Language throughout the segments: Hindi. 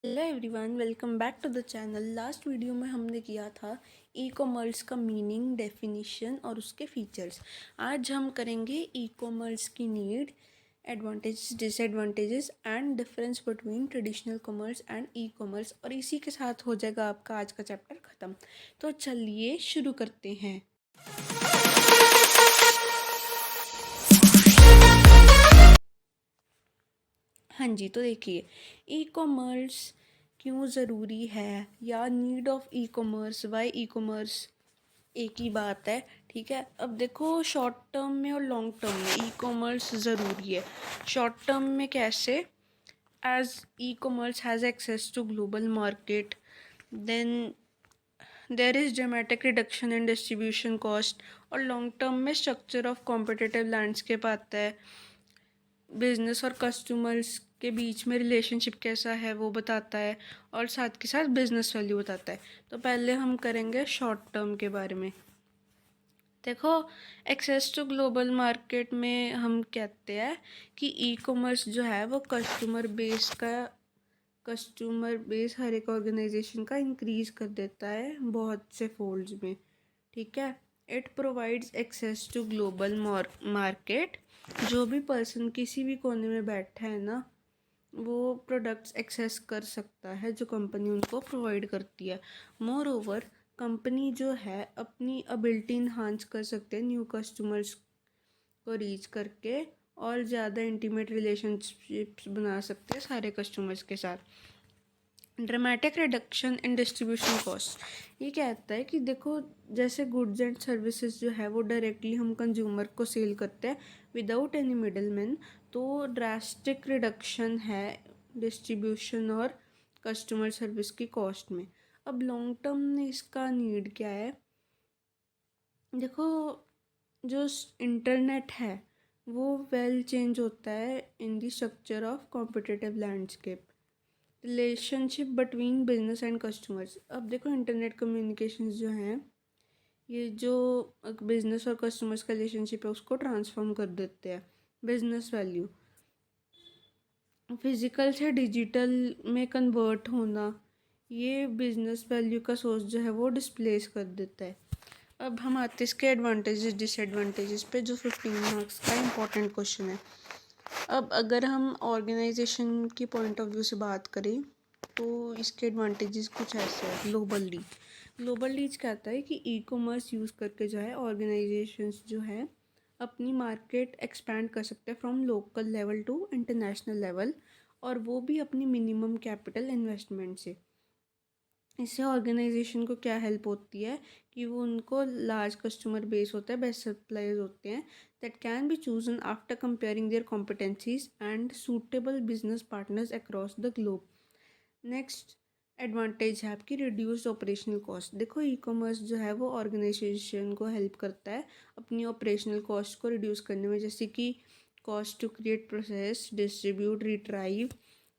Hello everyone, welcome back to the channel. Last video में हमने किया था ई कॉमर्स का मीनिंग, डेफिनेशन और उसके फीचर्स। आज हम करेंगे ई कॉमर्स की need, advantages, disadvantages and difference between traditional commerce and e commerce, और इसी के साथ हो जाएगा आपका आज का चैप्टर ख़त्म। तो चलिए शुरू करते हैं। हाँ जी, तो देखिए, ई कॉमर्स क्यों ज़रूरी है, या need of e commerce, why e commerce, एक ही बात है। ठीक है, अब देखो, शॉर्ट टर्म में और लॉन्ग टर्म में ई कॉमर्स ज़रूरी है। शॉर्ट टर्म में कैसे? As e commerce has access to global market, then there is dramatic reduction in distribution cost. और लॉन्ग टर्म में स्ट्रक्चर ऑफ कॉम्पिटिटिव लैंडस्केप आता है, बिजनेस और कस्टमर्स के बीच में रिलेशनशिप कैसा है वो बताता है, और साथ के साथ बिजनेस वैल्यू बताता है। तो पहले हम करेंगे शॉर्ट टर्म के बारे में। देखो, एक्सेस टू ग्लोबल मार्केट में हम कहते हैं कि ई कॉमर्स जो है वो कस्टमर बेस हर एक ऑर्गेनाइजेशन का इंक्रीज कर देता है बहुत से फोल्ड्स में। ठीक है, it provides access to global market. जो भी पर्सन किसी भी कोने में बैठा है ना, वो प्रोडक्ट्स एक्सेस कर सकता है जो कंपनी उनको प्रोवाइड करती है। मोर ओवर, कंपनी जो है अपनी एबिलिटी इन्हांस कर सकते हैं न्यू कस्टमर्स को रीच करके, और ज़्यादा इंटीमेट रिलेशनशिप्स बना सकते हैं सारे कस्टमर्स के साथ। Dramatic reduction in distribution cost, ये कहता है कि देखो, जैसे गुड्स एंड सर्विसेज जो है वो डायरेक्टली हम कंज्यूमर को सेल करते हैं विदाउट एनी मिडल मैन, तो ड्रास्टिक रिडक्शन है डिस्ट्रीब्यूशन और कस्टमर सर्विस की कॉस्ट में। अब लॉन्ग टर्म में इसका नीड क्या है? देखो, जो इंटरनेट है वो वेल चेंज होता है in the structure of competitive landscape, relationship between business and customers. अब देखो, इंटरनेट कम्युनिकेशंस जो हैं, ये जो बिजनेस और कस्टमर्स का रिलेशनशिप है उसको ट्रांसफॉर्म कर देते हैं। बिजनेस वैल्यू, फिजिकल से डिजिटल में कन्वर्ट होना, ये बिजनेस वैल्यू का सोर्स जो है वो डिस्प्लेस कर देता है। अब हम आते हैं इसके एडवांटेजेस डिसएडवांटेजेस पे, जो 15 मार्क्स का इंपॉर्टेंट क्वेश्चन है। अब अगर हम ऑर्गेनाइजेशन की पॉइंट ऑफ व्यू से बात करें तो इसके एडवांटेजेस कुछ ऐसे हैं। ग्लोबल रीच कहता है कि ई कॉमर्स यूज़ करके जो है ऑर्गेनाइजेशंस जो है अपनी मार्केट एक्सपैंड कर सकते हैं from local level to international level, और वो भी अपनी मिनिमम कैपिटल इन्वेस्टमेंट से। इससे ऑर्गेनाइजेशन को क्या हेल्प होती है कि वो उनको लार्ज कस्टमर बेस होता है, बेस्ट सप्लायर्स होते हैं, that can be chosen after comparing their competencies and suitable business partners across the globe. Next advantage है आपकी रिड्यूस्ड ऑपरेशनल कॉस्ट। देखो, ई कॉमर्स जो है वो ऑर्गेनाइजेशन को हेल्प करता है अपनी ऑपरेशनल कॉस्ट को रिड्यूस करने में, जैसे कि cost to create, process, distribute, retrieve,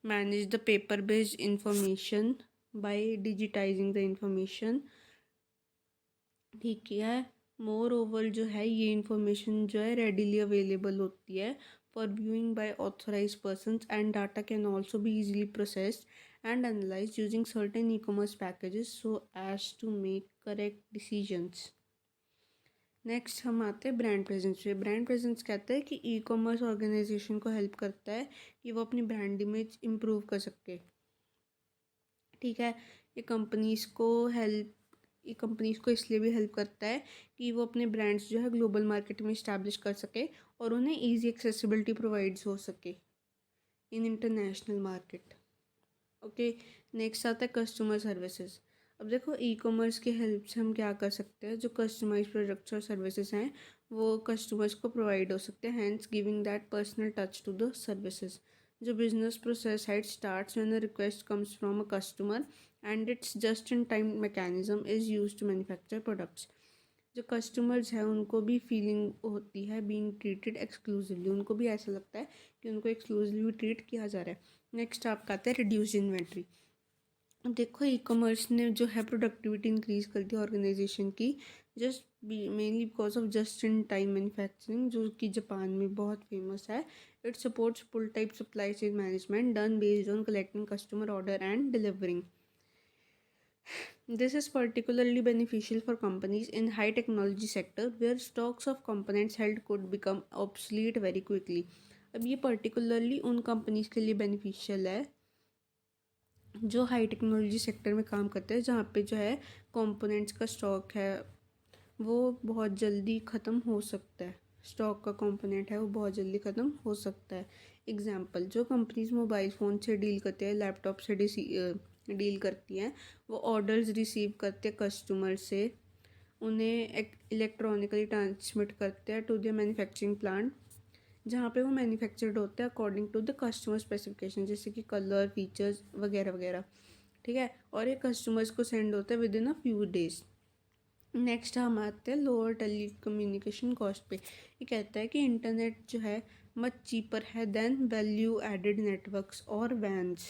manage the paper based information by digitising the information. ठीक है, मोर ओवर जो है ये इंफॉर्मेशन जो है रेडिली अवेलेबल होती है for viewing by authorise persons, and data can also be easily processed and analyzed using certain e-commerce packages so as to make correct decisions. Next हम आते हैं ब्रांड प्रेजेंस पे। ब्रांड प्रेजेंस कहता है कि ई कॉमर्स ऑर्गेनाइजेशन को हेल्प करता है कि वो अपनी ब्रांड इमेज इम्प्रूव कर सके। ठीक है, ये कंपनीज को इसलिए भी हेल्प करता है कि वो अपने ब्रांड्स जो है ग्लोबल मार्केट में इस्टेब्लिश कर सके और उन्हें ईजी एक्सेसिबिलिटी प्रोवाइड्स हो सके in international market. Okay, next आता है कस्टमर सर्विसेज। अब देखो, ई कॉमर्स की हेल्प से हम क्या कर सकते हैं, जो कस्टमाइज प्रोडक्ट्स और सर्विसेज हैं वो कस्टमर्स को प्रोवाइड हो सकते हैं, hence giving that personal touch to the services. जो बिजनेस प्रोसेस है, it starts when a request comes from a customer and its just in time mechanism is use to manufacture products. जो कस्टमर्स हैं उनको भी फीलिंग होती है बीइंग ट्रीटेड एक्सक्लूसिवली, उनको भी ऐसा लगता है कि उनको एक्सक्लूसिवली ट्रीट किया जा रहा है। नेक्स्ट आपका आता है रिड्यूस इन्वेंट्री। देखो, ई कॉमर्स ने जो है प्रोडक्टिविटी इंक्रीज कर दी ऑर्गेनाइजेशन की, mainly because of just in time manufacturing, जो कि जापान में बहुत फेमस है, It supports pull type supply chain management done based on collecting customer order and delivering. This is particularly beneficial for companies in high technology sector where stocks of components held could become obsolete very quickly. अब ये particularly उन कंपनीज के लिए beneficial है जो हाई टेक्नोलॉजी सेक्टर में काम करते हैं, जहाँ पे जो है कंपोनेंट्स का स्टॉक है वो बहुत जल्दी ख़त्म हो सकता है। स्टॉक का कंपोनेंट है वो बहुत जल्दी ख़त्म हो सकता है। एग्जांपल, जो कंपनीज मोबाइल फ़ोन से डील करते हैं, लैपटॉप से डील करती हैं, वो ऑर्डर्स रिसीव करते हैं कस्टमर से, उन्हें इलेक्ट्रॉनिकली ट्रांसमिट करते हैं टू द मैन्युफैक्चरिंग प्लांट जहाँ पे वो मैन्युफैक्चर्ड होता है according to the customer specification, जैसे कि कलर, फीचर्स वगैरह वगैरह। ठीक है, और ये कस्टमर्स को सेंड होता है with in a few days. Next हम आते हैं लोअर टेली कम्युनिकेशन कॉस्ट पे। ये कहता है कि इंटरनेट जो है मच चीपर है देन वैल्यू एडेड नेटवर्क्स और VANs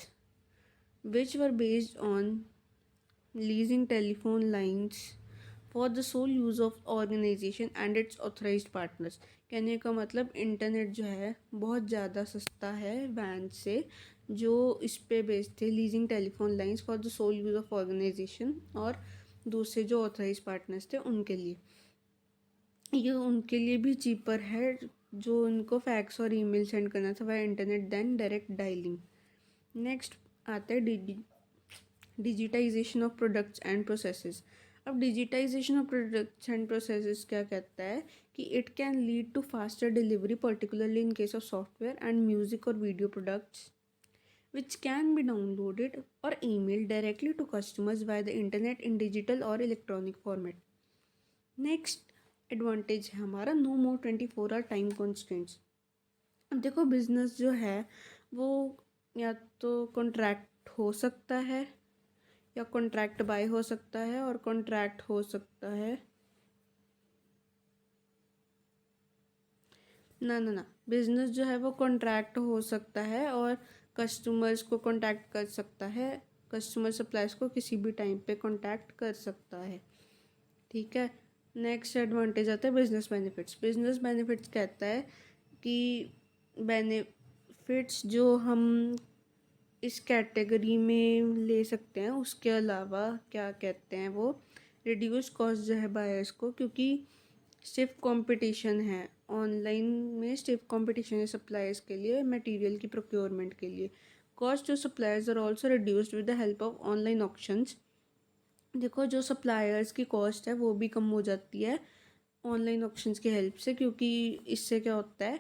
which were based on leasing telephone lines for the sole use of organisation and its authorised partners. कहने का मतलब इंटरनेट जो है बहुत ज़्यादा सस्ता है वैन से, जो इस पे बेस्ड थे leasing telephone lines for the sole use of organisation, और दूसरे जो ऑथराइज पार्टनर्स थे उनके लिए। ये उनके लिए भी चीपर है जो उनको फैक्स और ईमेल सेंड करना था via internet then direct dialling. Next आते हैं digitisation of products and processes. अब digitisation of products and processes क्या कहता है कि it can lead to faster delivery particularly in case of software and music और video products which can be downloaded or emailed directly to customers via the internet in digital or electronic format. Next advantage है हमारा no more 24 hour time constants. अब देखो बिजनेस जो है वो या तो कॉन्ट्रैक्ट हो सकता है या कॉन्ट्रैक्ट बाय हो सकता है और कॉन्ट्रैक्ट हो सकता है ना बिजनेस जो है वो कॉन्ट्रैक्ट हो सकता है और कस्टमर्स को कांटेक्ट कर सकता है, कस्टमर सप्लायर्स को किसी भी टाइम पे कांटेक्ट कर सकता है। ठीक है, नेक्स्ट एडवांटेज आता है बिजनेस बेनिफिट्स। बिजनेस बेनिफिट्स कहता है कि बेनिफिट्स जो हम इस कैटेगरी में ले सकते हैं, उसके अलावा क्या कहते हैं वो रिड्यूस कॉस्ट जो है बायर्स को, क्योंकि स्टिफ कंपटीशन है ऑनलाइन में, स्टिफ कंपटीशन है सप्लायर्स के लिए मटेरियल की प्रोक्योरमेंट के लिए। Cost to suppliers are also reduced with the help of online auctions. देखो जो सप्लायर्स की कॉस्ट है वो भी कम हो जाती है ऑनलाइन ऑक्शंस की हेल्प से, क्योंकि इससे क्या होता है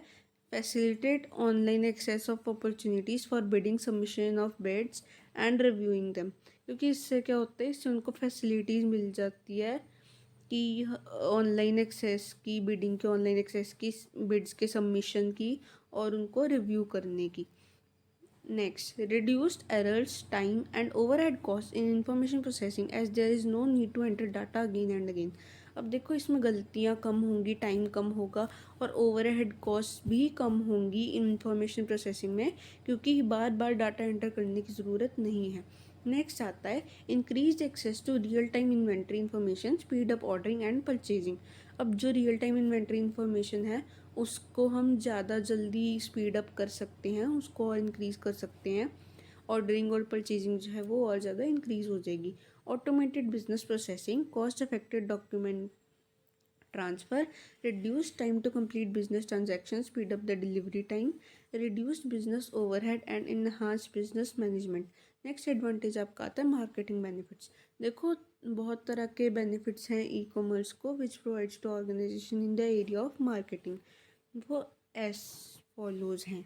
facilitate online access of opportunities for bidding, submission of bids and reviewing them. क्योंकि इससे क्या होता है, इससे उनको फैसिलिटीज़ मिल जाती है कि ऑनलाइन एक्सेस की, बिडिंग के ऑनलाइन एक्सेस की, बिड्स के सबमिशन की और उनको रिव्यू करने की। Next, reduced errors, time and overhead costs in information processing as there is no need to enter data again and again। अब देखो इसमें गलतियाँ कम होंगी, टाइम कम होगा और ओवरहेड कॉस्ट भी कम होंगी इंफॉर्मेशन प्रोसेसिंग में, क्योंकि बार बार डाटा एंटर करने की ज़रूरत नहीं है। नेक्स्ट आता है increase access to real time inventory information, speed up ordering and purchasing. अब जो रियल टाइम इन्वेंट्री इन्फॉर्मेशन है उसको हम ज़्यादा जल्दी स्पीड अप कर सकते हैं, उसको और इंक्रीज़ कर सकते हैं। ऑर्डरिंग और परचेजिंग जो है वो और ज़्यादा इंक्रीज़ हो जाएगी। Automated business processing, cost effective document transfer, reduce time to complete business transaction, speed up the delivery time, reduce business overhead and enhance business management. Next advantage आपका आता है मार्केटिंग बेनिफिट्स। देखो बहुत तरह के बेनिफिट्स हैं ई कॉमर्स को which provides to organisation in the area of marketing. वो एस फॉलोज हैं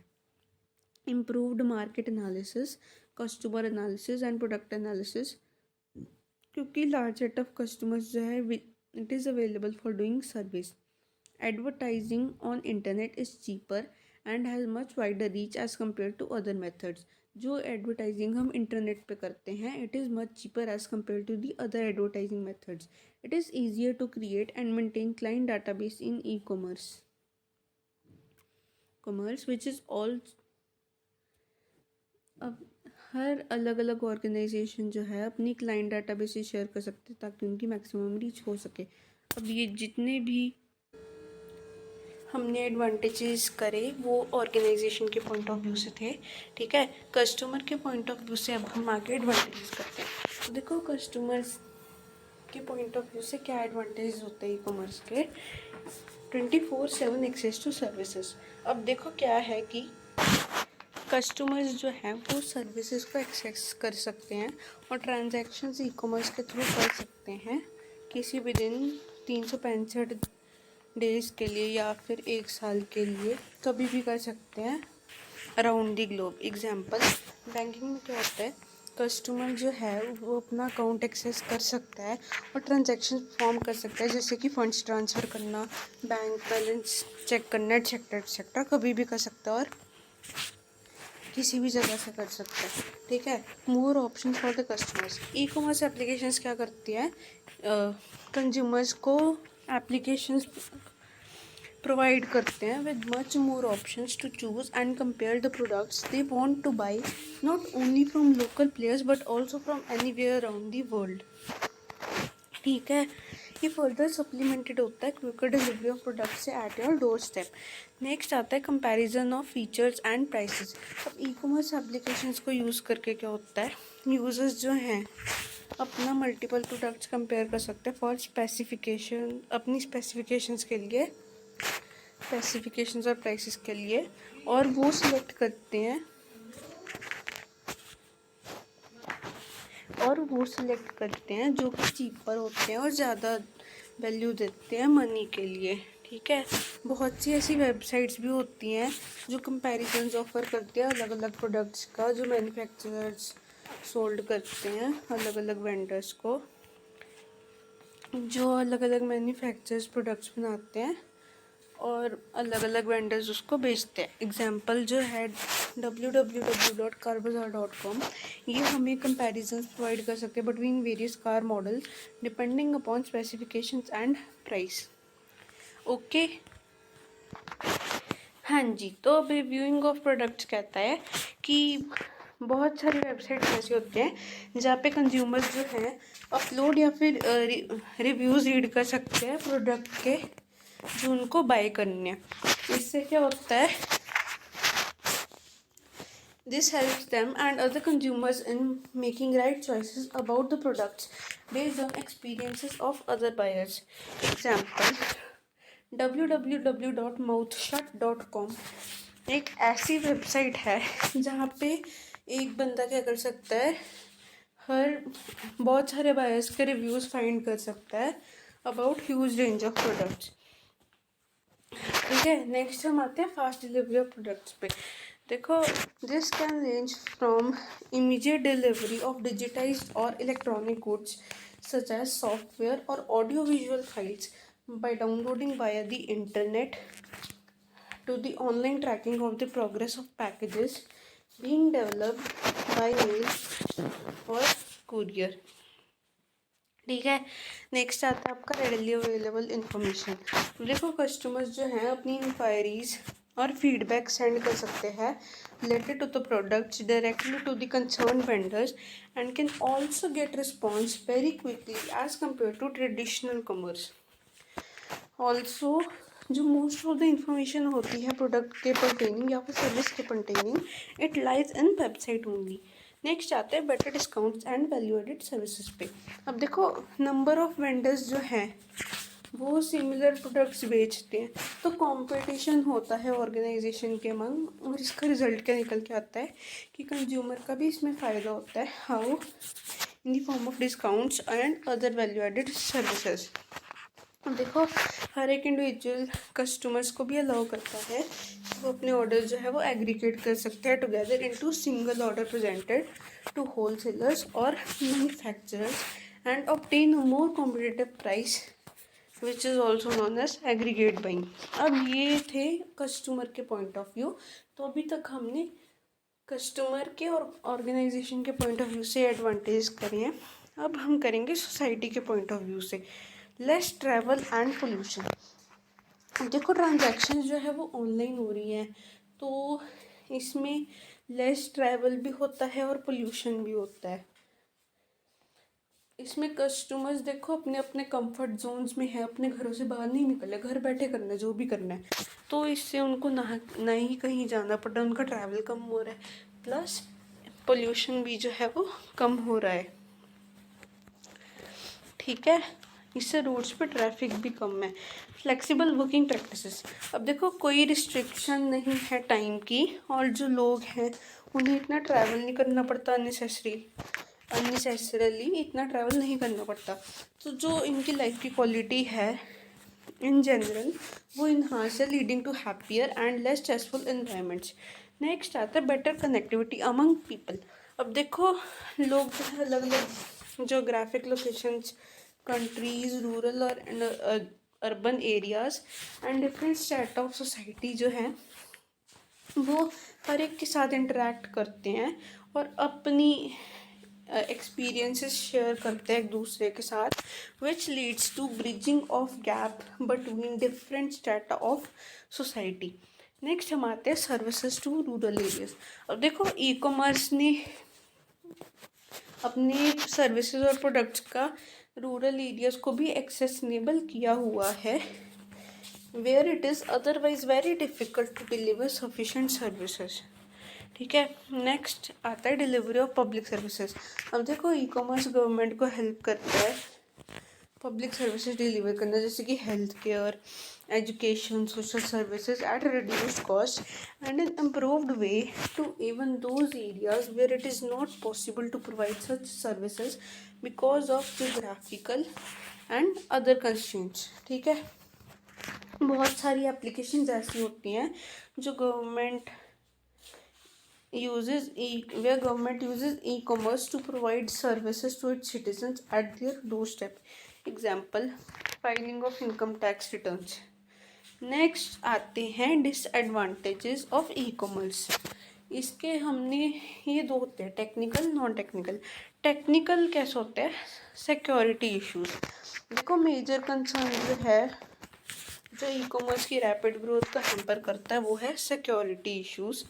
improved market analysis, customer analysis and product analysis, क्योंकि लार्ज सेट ऑफ कस्टमर्स जो है it is available for doing service. Advertising on internet is cheaper and has much wider reach as compare to other methods. जो एडवर्टाइजिंग हम इंटरनेट पे करते हैं it is much cheaper as compare to the other advertising methods. It is easier to create and maintain client database in e commerce which is all. अब हर अलग अलग ऑर्गेनाइजेशन जो है अपनी क्लाइंट डाटाबेस शेयर कर सकते हैं ताकि उनकी मैक्सिमम रीच हो सके। अब ये जितने भी हमने एडवांटेजेस करे वो ऑर्गेनाइजेशन के पॉइंट ऑफ व्यू से थे, ठीक है। कस्टमर के पॉइंट ऑफ व्यू से अब हम आगे एडवांटेजेस करते हैं। तो देखो कस्टमर्स के पॉइंट ऑफ व्यू से क्या एडवांटेज होते हैं ई कॉमर्स के। 24/7 एक्सेस टू सर्विसेज। अब देखो क्या है कि कस्टमर्स जो हैं वो सर्विसेज को एक्सेस कर सकते हैं और ट्रांजैक्शंस ई कॉमर्स के थ्रू कर सकते हैं किसी भी दिन 365 डेज़ के लिए या फिर 1 साल के लिए, कभी भी कर सकते हैं around the globe. Example, banking में क्या होता है, कस्टमर जो है वो अपना अकाउंट एक्सेस कर सकता है और ट्रांजैक्शन परफॉर्म कर सकता है, जैसे कि फंड्स ट्रांसफ़र करना, बैंक बैलेंस चेक करना, एक्सेट्रा एक्सेट्रा, कभी भी कर सकता है और किसी भी जगह से कर सकते हैं, ठीक है। More option for the customers. E commerce applications क्या करती है, कंज्यूमर्स को एप्लीकेशंस प्रोवाइड करते हैं with much more options to choose and compare the products they want to buy, not only from local players but also from anywhere around the world, ठीक है। ये फर्दर सप्लीमेंटेड होता है क्विकर डिलीवरी ऑफ प्रोडक्ट से at your doorstep. Next आता है comparison of features and prices. अब ई कॉमर्स एप्लीकेशंस को यूज़ करके क्या होता है, यूजर्स जो हैं अपना मल्टीपल प्रोडक्ट्स कंपेयर कर सकते हैं फॉर स्पेसिफिकेशन, अपनी स्पेसिफिकेशंस के लिए, स्पेसिफिकेशंस और प्राइसेस के लिए, और वो सिलेक्ट करते हैं जो कि चीपर होते हैं और ज़्यादा वैल्यू देते हैं मनी के लिए, ठीक है। बहुत सी ऐसी वेबसाइट्स भी होती हैं जो कंपैरिजन्स ऑफ़र करती हैं अलग अलग प्रोडक्ट्स का, जो मैन्युफैक्चरर्स सोल्ड करते हैं अलग अलग वेंडर्स को, जो अलग अलग मैन्युफैक्चरर्स प्रोडक्ट्स बनाते हैं और अलग अलग वेंडर्स उसको बेचते हैं। एग्जांपल जो है www.carbazaar.com, ये हमें कंपैरिजन्स प्रोवाइड कर सकते हैं between various car models depending upon specifications and price, okay. हाँ जी, तो अब रिव्यूइंग ऑफ प्रोडक्ट्स कहता है कि बहुत सारी वेबसाइट्स ऐसी होती हैं जहाँ पे कंज्यूमर्स जो हैं अपलोड या फिर रिव्यूज़ रीड कर सकते हैं प्रोडक्ट के जो उनको बाय करने हैं। इससे क्या होता है, this helps them and other consumers in making right choices about the products based on experiences of other buyers. Example, www.mouthshut.com एक ऐसी वेबसाइट है जहाँ पे एक बंदा क्या कर सकता है, बहुत सारे बायर्स के रिव्यूज़ फाइंड कर सकता है about huge range of products, ठीक है। नेक्स्ट हम आते हैं फास्ट डिलीवरी ऑफ प्रोडक्ट्स पे। देखो, this can range from immediate delivery of digitised और electronic goods such as software और audio visual files by downloading via the internet to the online tracking of the progress of packages being developed by mail or courier, ठीक है। नेक्स्ट आता है आपका रेडली अवेलेबल इन्फॉर्मेशन। देखो, कस्टमर्स जो हैं अपनी इंक्वायरीज और फीडबैक सेंड कर सकते हैं related to the products directly to the concern vendors and can also get response very quickly as compare to traditional commerce. Also जो मोस्ट ऑफ द इंफॉर्मेशन होती है प्रोडक्ट के परटेनिंग या फिर सर्विस के pertaining, it lies in website only. Next आते हैं better discounts and value added services पे। अब देखो, नंबर ऑफ वेंडर्स जो हैं वो सिमिलर प्रोडक्ट्स बेचते हैं, तो कंपटीशन होता है ऑर्गेनाइजेशन के मंग, और इसका रिजल्ट क्या निकल के आता है कि कंज्यूमर का भी इसमें फ़ायदा होता है, how in the form of discounts and other value added services. देखो, हर एक इंडिविजुअल कस्टमर्स को भी अलाउ करता है वो अपने ऑर्डर जो है वो एग्रीगेट कर सकते हैं together into single order presented to wholesalers और manufacturers and obtain a more competitive price which is also known as aggregate buying. अब ये थे कस्टमर के पॉइंट ऑफ व्यू। तो अभी तक हमने कस्टमर के और ऑर्गेनाइजेशन के पॉइंट ऑफ व्यू से एडवांटेज करे हैं, अब हम करेंगे सोसाइटी के पॉइंट ऑफ व्यू से। Less travel and pollution. देखो, ट्रांजैक्शन जो है वो ऑनलाइन हो रही है, तो इसमें लेस ट्रैवल भी होता है और पोल्यूशन भी होता है। इसमें कस्टमर्स देखो अपने अपने कंफर्ट जोन्स में है, अपने घरों से बाहर नहीं निकले, घर बैठे करना है जो भी करना है, तो इससे उनको ना ही कहीं जाना पड़ रहा है, उनका ट्रैवल कम हो रहा है, प्लस पोल्यूशन भी जो है वो कम हो रहा है। ठीक है, इससे रोड्स पे ट्रैफिक भी कम है। फ्लेक्सिबल वर्किंग प्रैक्टिसेस, अब देखो कोई रिस्ट्रिक्शन नहीं है टाइम की, और जो लोग हैं उन्हें इतना ट्रैवल नहीं करना पड़ता अननेसेसरली इतना ट्रैवल नहीं करना पड़ता, तो जो इनकी लाइफ की क्वालिटी है इन जनरल वो इन्हांस है, leading to happier and less stressful environments. Next आता है बेटर कनेक्टिविटी अमंग पीपल। अब देखो लोग जो है अलग अलग जोग्राफिक लोकेशंस, कंट्रीज, रूरल और urban areas and different state of society जो है वो हर एक के साथ इंटरेक्ट करते हैं और अपनी एक्सपीरियंसेस शेयर करते हैं एक दूसरे के साथ, which leads to bridging of gap between different strata of society. Next हम आते हैं सर्विसेज टू रूरल एरियाज। अब देखो ई कॉमर्स ने अपने सर्विसेज और प्रोडक्ट्स का रूरल एरियाज को भी एक्सेसिबल किया हुआ है, where it is otherwise very difficult to deliver sufficient services. ठीक है, नेक्स्ट आता है डिलीवरी ऑफ पब्लिक सर्विसेज। अब देखो ई कॉमर्स गवर्नमेंट को हेल्प करता है पब्लिक सर्विसेज डिलीवर करना, जैसे कि health care, education, social services at reduced cost and in improved way to even those areas where it is not possible to provide such services because of geographical and other constraints. ठीक है, बहुत सारी एप्लीकेशन ऐसी होती हैं जो government where government uses e-commerce to provide services to its citizens at their doorstep. Example, filing of income tax returns. Next आते हैं डिसएडवांटेजेस ऑफ ई कॉमर्स। इसके हमने ये दो होते हैं, टेक्निकल, नॉन टेक्निकल। टेक्निकल कैसे होते हैं? Security issues. देखो मेजर कंसर्न जो है जो ई कॉमर्स की रैपिड ग्रोथ का हैम्पर करता है वो है सिक्योरिटी इश्यूज,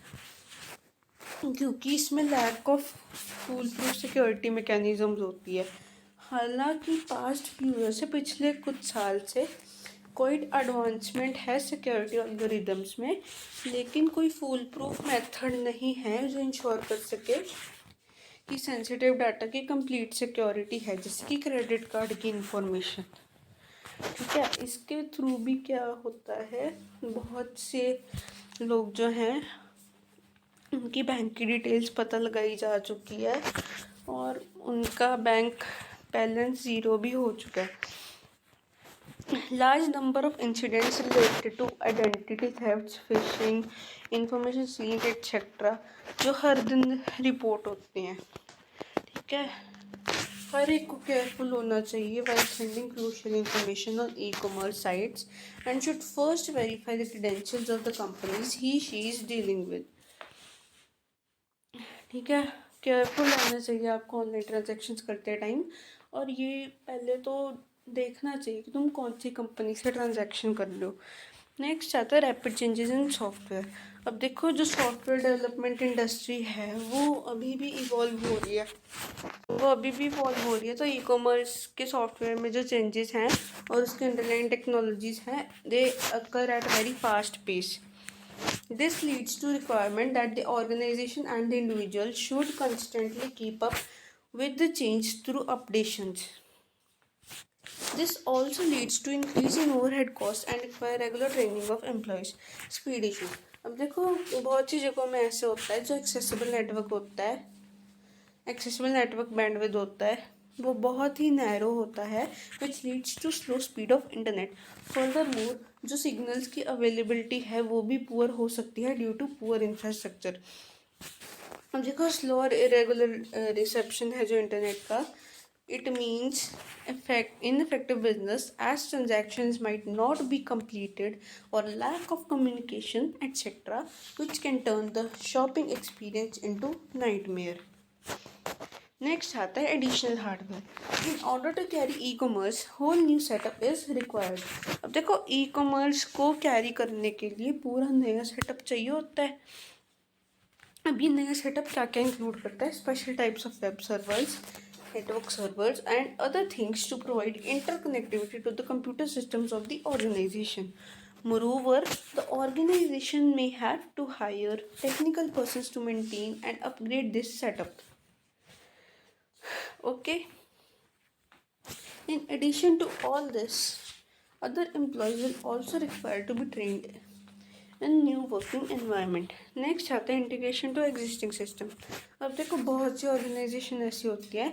क्योंकि इसमें lack of full proof security mechanisms होती है। हालांकि पास्ट फ्यू ईयर से, पिछले कुछ साल से कोई एडवांसमेंट है सिक्योरिटी एल्गोरिदम्स में, लेकिन कोई फुल प्रूफ मेथड नहीं है जो इंश्योर कर सके कि सेंसिटिव डाटा की कंप्लीट सिक्योरिटी है, जैसे कि क्रेडिट कार्ड की इंफॉर्मेशन। ठीक है, इसके थ्रू भी क्या होता है, बहुत से लोग जो हैं उनकी बैंक की डिटेल्स पता लगाई जा चुकी है और उनका बैंक बैलेंस ज़ीरो भी हो चुका है। Large number of incidents related to identity thefts, phishing, information leak etcetera जो हर दिन रिपोर्ट होते हैं। ठीक है, हर एक को केयरफुल होना चाहिए while sending crucial information on e-commerce sites and should first verify the credentials of the companies she is dealing with. ठीक है, केयरफुल रहना चाहिए आपको ऑनलाइन ट्रांजेक्शन्स करते टाइम, और ये पहले तो देखना चाहिए कि तुम कौन सी कंपनी से ट्रांजैक्शन कर रहे हो। नेक्स्ट आता है रैपिड चेंजेस इन सॉफ्टवेयर। अब देखो जो सॉफ्टवेयर डेवलपमेंट इंडस्ट्री है वो अभी भी इवॉल्व हो रही है, तो ई कॉमर्स के सॉफ्टवेयर में जो चेंजेस हैं और उसके अंडरलाइन टेक्नोलॉजीज हैं they occur at very fast pace. This leads to requirement that the organization and the individual should constantly keep up with the change through updations. This also leads to increase in overhead costs and require regular training of employees. Speed issue. अब देखो बहुत सी जगहों में ऐसे होता है जो एक्सेसिबल नेटवर्क बैंडविड्थ होता है वो बहुत ही नैरो होता है, which leads to slow speed of internet. Furthermore जो सिग्नल्स की अवेलेबिलिटी है वो भी पुअर हो सकती है ड्यू टू पुअर इंफ्रास्ट्रक्चर। अब देखो स्लो और इरेगुलर रिसेप्शन है जो इंटरनेट का, it means ineffective business as transactions might not be completed or lack of communication etc., which can turn the shopping experience into nightmare. Next आता है additional hardware. In order to carry e commerce whole new setup is required. अब देखो ई कॉमर्स को कैरी करने के लिए पूरा नया सेटअप चाहिए होता है। अब ये नया सेटअप क्या क्या इंक्लूड करता है? Special types of web servers, network servers, and other things to provide interconnectivity to the computer systems of the organization. Moreover, the organization may have to hire technical persons to maintain and upgrade this setup. Okay. In addition to all this, other employees will also require to be trained in new working environment. Next आता है इंटीग्रेशन टू एग्जिस्टिंग सिस्टम. अब देखो बहुत सी ऑर्गेनाइजेशन ऐसी होती है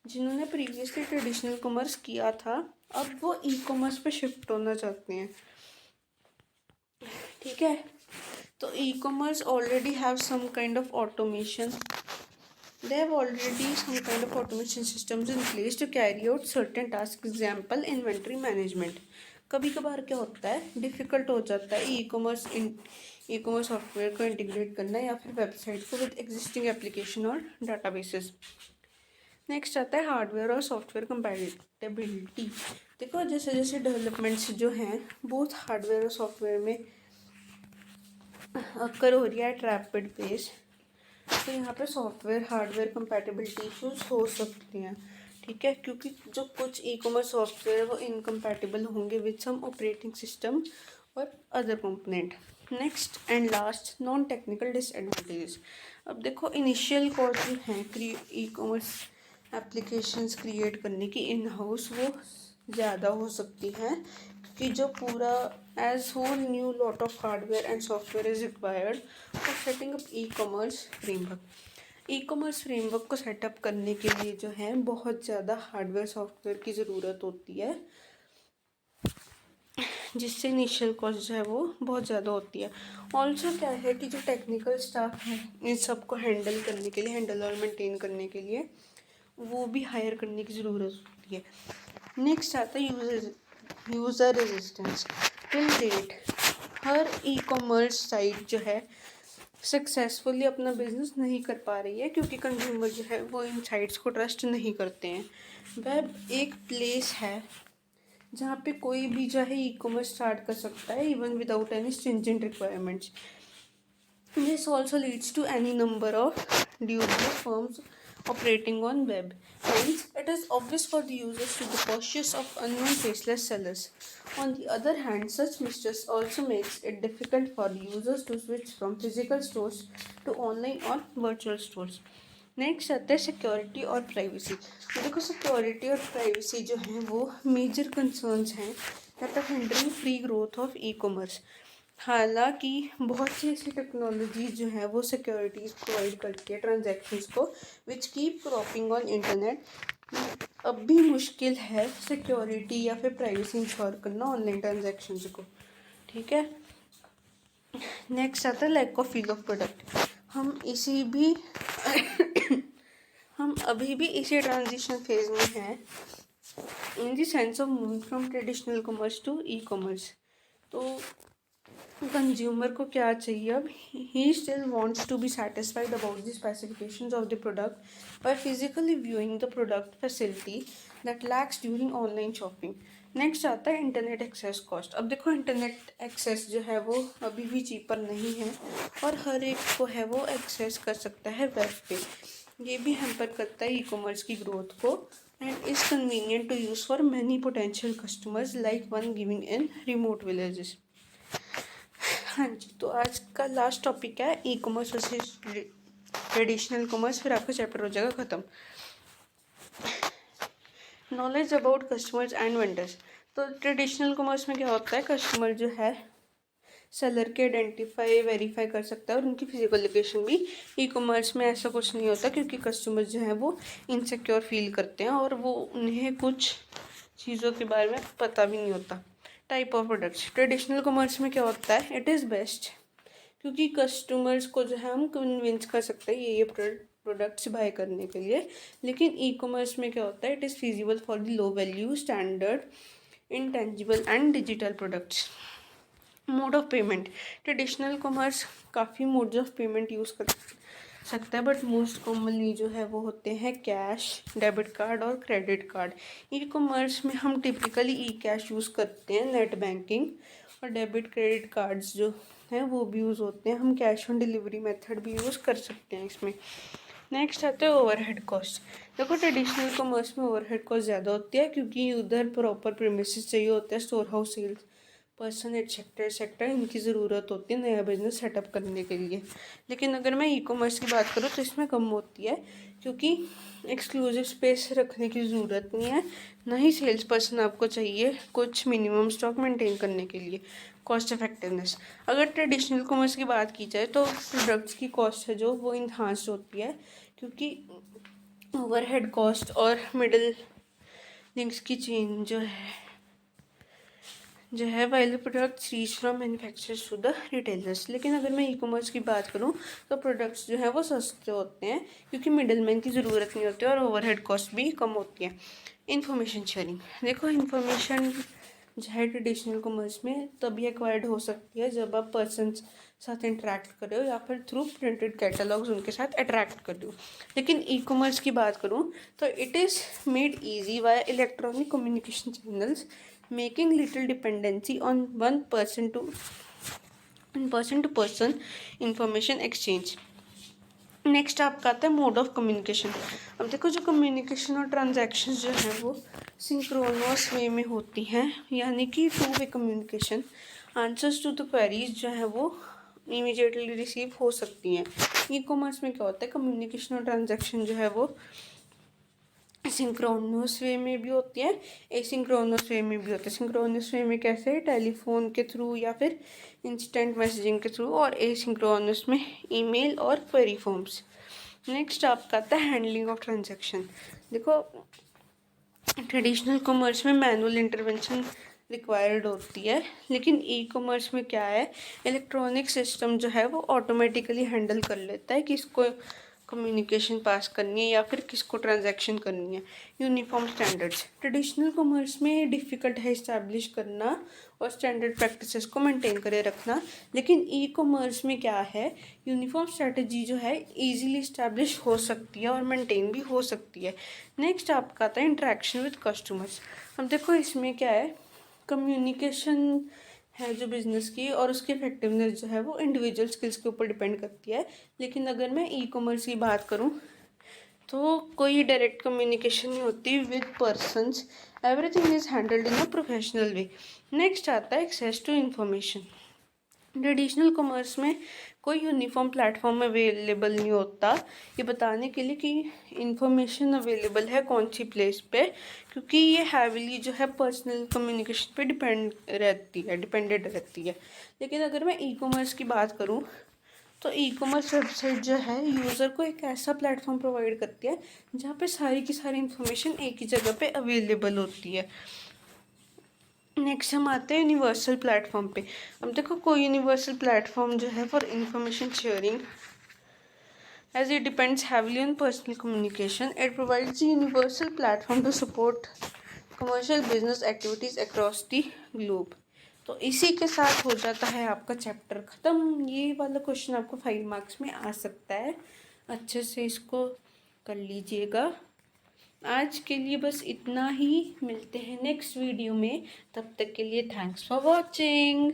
जिन्होंने प्रीवियसली ट्रेडिशनल कॉमर्स किया था, अब वो ई कॉमर्स पे शिफ्ट होना चाहते हैं. ठीक है, तो e commerce already have some kind of automation. They have already some kind of automation systems in place to carry out certain tasks. Example, inventory management. कभी कभार क्या होता है, डिफ़िकल्ट हो जाता है ई कॉमर्स सॉफ्टवेयर को इंटीग्रेट करना या फिर वेबसाइट को विद एग्जिस्टिंग एप्लीकेशन और डाटाबेसेस. नेक्स्ट आता है हार्डवेयर और सॉफ्टवेयर कंपैटिबिलिटी. देखो जैसे जैसे डेवलपमेंट्स जो हैं बोथ हार्डवेयर और सॉफ्टवेयर में अक्कर हो रही है एट रैपिड पेस, तो यहाँ पे सॉफ्टवेयर हार्डवेयर कंपैटिबिलिटी इश्यूज हो सकती हैं. ठीक है, क्योंकि जो कुछ ई कॉमर्स सॉफ्टवेयर है वो इनकम्पैटिबल होंगे विद सम ऑपरेटिंग सिस्टम और other component. Next and last, non technical disadvantages. अब देखो इनिशियल कॉस्ट जो हैं ई कॉमर्स एप्लीकेशंस क्रिएट करने की इन हाउस वो ज़्यादा हो सकती हैं, कि जो पूरा as whole new lot of hardware and software is required for setting up e commerce framework. E commerce framework को सेटअप करने के लिए जो है बहुत ज़्यादा हार्डवेयर सॉफ्टवेयर की ज़रूरत होती है, जिससे इनिशियल कॉस्ट जो है वो बहुत ज़्यादा होती है. ऑल्सो क्या है कि जो टेक्निकल स्टाफ है इन सब को हैंडल करने के लिए, हैंडल और मेंटेन करने के लिए वो भी हायर करने की ज़रूरत होती है. नेक्स्ट आता है यूज़र रेजिस्टेंस. टिल डेट हर ई कॉमर्स साइट जो है सक्सेसफुली अपना बिजनेस नहीं कर पा रही है, क्योंकि कंज्यूमर जो है वो इन साइट्स को ट्रस्ट नहीं करते हैं. वेब एक प्लेस है जहाँ पे कोई भी जो है ई कॉमर्स स्टार्ट कर सकता है even without any stringent requirements. This also leads to any number of dubious firms operating on web. Hence, it is obvious for the users to be cautious of unknown faceless sellers. On the other hand, such mistrust also makes it difficult for users to switch from physical stores to online or virtual stores. Next आता है सिक्योरिटी और प्राइवेसी. तो देखो सिक्योरिटी और प्राइवेसी जो हैं वो मेजर कंसर्न्स हैं that are hindering free growth of e commerce. हालांकि बहुत सी ऐसी टेक्नोलॉजी जो है वो सिक्योरिटीज़ प्रोवाइड करती है ट्रांजैक्शंस को which keep cropping on internet. अब भी मुश्किल है सिक्योरिटी या फिर प्राइवेसी इंश्योर करना ऑनलाइन ट्रांजैक्शंस को. ठीक है, नेक्स्ट आता है lack of feel of product. हम अभी भी इसी ट्रांजिशन फेज में हैं in the sense of moving from traditional commerce to e commerce. तो कंज्यूमर को क्या चाहिए अब, he still wants to be satisfied about the specifications of the product bye physically viewing the product facility that lakhs during online shopping. Next आता है इंटरनेट एक्सेस कॉस्ट. अब देखो इंटरनेट एक्सेस जो है वो अभी भी चीपर नहीं है और हर एक को है वो एक्सेस कर सकता है वेब पे. ये भी हैम्पर करता है ई कॉमर्स की ग्रोथ को and is convenient to use for many potential customers like one giving in remote villages. हाँ जी, तो आज का लास्ट टॉपिक है e commerce versus traditional commerce, फिर आपका चैप्टर हो जाएगा ख़त्म. Knowledge about customers and vendors. तो ट्रेडिशनल कॉमर्स में क्या होता है, कस्टमर जो है सेलर के आइडेंटिफाई वेरीफाई कर सकता है और उनकी फिजिकल लोकेशन भी. ई कॉमर्स में ऐसा कुछ नहीं होता क्योंकि कस्टमर जो है वो इनसिक्योर फील करते हैं और वो उन्हें कुछ चीज़ों के बारे में पता भी नहीं होता. Type of products. Traditional commerce में क्या होता है, इट इज़ बेस्ट क्योंकि कस्टमर्स को जो है हम कन्विंस कर सकते हैं ये प्रोडक्ट्स बाय करने के लिए. लेकिन ई कॉमर्स में क्या होता है, it is feasible for the low value standard intangible and digital products. Mode of payment. Traditional commerce काफ़ी मोड्स ऑफ पेमेंट यूज़ कर सकता है बट मोस्ट कॉमनली जो है वो होते हैं कैश, डेबिट कार्ड और क्रेडिट कार्ड. ई कॉमर्स में हम टिपिकली ई कैश यूज़ करते हैं, नेट बैंकिंग और डेबिट क्रेडिट कार्ड्स जो हैं वो भी यूज़ होते हैं. हम कैश ऑन डिलीवरी मेथड भी यूज़ कर सकते हैं इसमें. नेक्स्ट आता है ओवरहेड कॉस्ट। देखो ट्रेडिशनल कॉमर्स में ओवरहेड कॉस्ट ज़्यादा होती है क्योंकि उधर प्रॉपर प्रीमिसेस चाहिए होते हैं, store house, sales person, etcetera etcetera, इनकी ज़रूरत होती है नया बिजनेस सेटअप करने के लिए। लेकिन अगर मैं ई कॉमर्स की बात करूँ तो इसमें कम होती है क्योंकि एक्सक्लूसिव स्पेस रखने की ज़रूरत नहीं है, ना ही सेल्स पर्सन आपको चाहिए कुछ मिनिमम स्टॉक मेंटेन करने के लिए। कॉस्ट इफेक्टिवनेस, अगर ट्रेडिशनल कॉमर्स की बात की जाए तो प्रोडक्ट्स की कॉस्ट है जो वो इन्हांस्ड होती है क्योंकि ओवरहेड कॉस्ट और मिडिल लिंक्स की चेन जो है while products reach from manufacturers to the retailers. लेकिन अगर मैं ई कॉमर्स की बात करूँ तो प्रोडक्ट्स जो है वो सस्ते होते हैं क्योंकि मिडिलमैन की ज़रूरत नहीं होती और ओवरहेड कॉस्ट भी कम होती है। इन्फॉर्मेशन शेयरिंग, देखो इन्फॉर्मेशन जो है ट्रेडिशनल कॉमर्स में तभी एक्वायर्ड हो सकती है जब आप पर्सन साथ इंटरेक्ट कर रहे हो या फिर थ्रू प्रिंटेड कैटलॉग्स उनके साथ अट्रैक्ट कर रहे हो। लेकिन ई कॉमर्स की बात करूँ तो it is made easy via electronic communication channels, making little dependency on one person to person information exchange. Next आपका आता है मोड ऑफ कम्युनिकेशन। अब देखो जो कम्युनिकेशन और ट्रांजैक्शन जो है वो सिंक्रोनस वे में होती हैं, यानी कि two way communication. Answers to the queries जो है वो इमीडिएटली रिसीव हो सकती हैं। ई कॉमर्स में क्या होता है, कम्युनिकेशन और ट्रांजैक्शन जो है वो सिंक्रोनस वे में भी होती है, एसिंक्रोनस वे में भी होती है। सिंक्रोनस वे में कैसे, टेलीफोन के थ्रू या फिर इंस्टेंट मैसेजिंग के थ्रू, और एसिंक्रोनस में ईमेल और क्वेरी फॉर्म्स। नेक्स्ट आपका आता है हैंडलिंग ऑफ ट्रांजैक्शन। देखो ट्रेडिशनल कॉमर्स में मैनुअल इंटरवेंशन रिक्वायर्ड होती है, लेकिन ई कॉमर्स में क्या है, इलेक्ट्रॉनिक सिस्टम जो है वो ऑटोमेटिकली हैंडल कर लेता है कि इसको कम्युनिकेशन पास करनी है या फिर किसको ट्रांजैक्शन करनी है। यूनिफॉर्म स्टैंडर्ड्स, ट्रेडिशनल कॉमर्स में डिफ़िकल्ट है इस्टेब्लिश करना और स्टैंडर्ड प्रैक्टिसेस को मेंटेन करे रखना, लेकिन ई कॉमर्स में क्या है, यूनिफॉर्म स्ट्रेटजी जो है ईजिली इस्टेब्लिश हो सकती है और मेंटेन भी हो सकती है। नेक्स्ट आपका आता है इंटरेक्शन विद कस्टमर्स। अब देखो इसमें क्या है, कम्युनिकेशन है जो बिज़नेस की और उसकी इफेक्टिवनेस जो है वो इंडिविजुअल स्किल्स के ऊपर डिपेंड करती है। लेकिन अगर मैं ई कॉमर्स की बात करूँ तो कोई डायरेक्ट कम्युनिकेशन नहीं होती with persons, everything is handled in a professional way. Next आता है access to information. Traditional commerce में कोई यूनिफॉर्म प्लेटफॉर्म अवेलेबल नहीं होता ये बताने के लिए कि इंफॉर्मेशन अवेलेबल है कौन सी प्लेस पे, क्योंकि ये हैविली जो है पर्सनल कम्युनिकेशन पे डिपेंडेड रहती है। लेकिन अगर मैं ई कॉमर्स की बात करूँ तो ई कॉमर्स वेबसाइट जो है यूज़र को एक ऐसा प्लेटफॉर्म प्रोवाइड करती है जहाँ पे सारी की सारी इन्फॉर्मेशन एक ही जगह पे अवेलेबल होती है। नेक्स्ट हम आते हैं यूनिवर्सल प्लेटफॉर्म पे। अब देखो कोई यूनिवर्सल प्लेटफॉर्म जो है for information sharing, as it depends heavily on personal communication, it provides a universal platform to support commercial business activities across the globe। तो इसी के साथ हो जाता है आपका चैप्टर ख़त्म। ये वाला क्वेश्चन आपको 5 मार्क्स में आ सकता है, अच्छे से इसको कर लीजिएगा। आज के लिए बस इतना ही, मिलते हैं नेक्स्ट वीडियो में, तब तक के लिए थैंक्स फॉर वॉचिंग।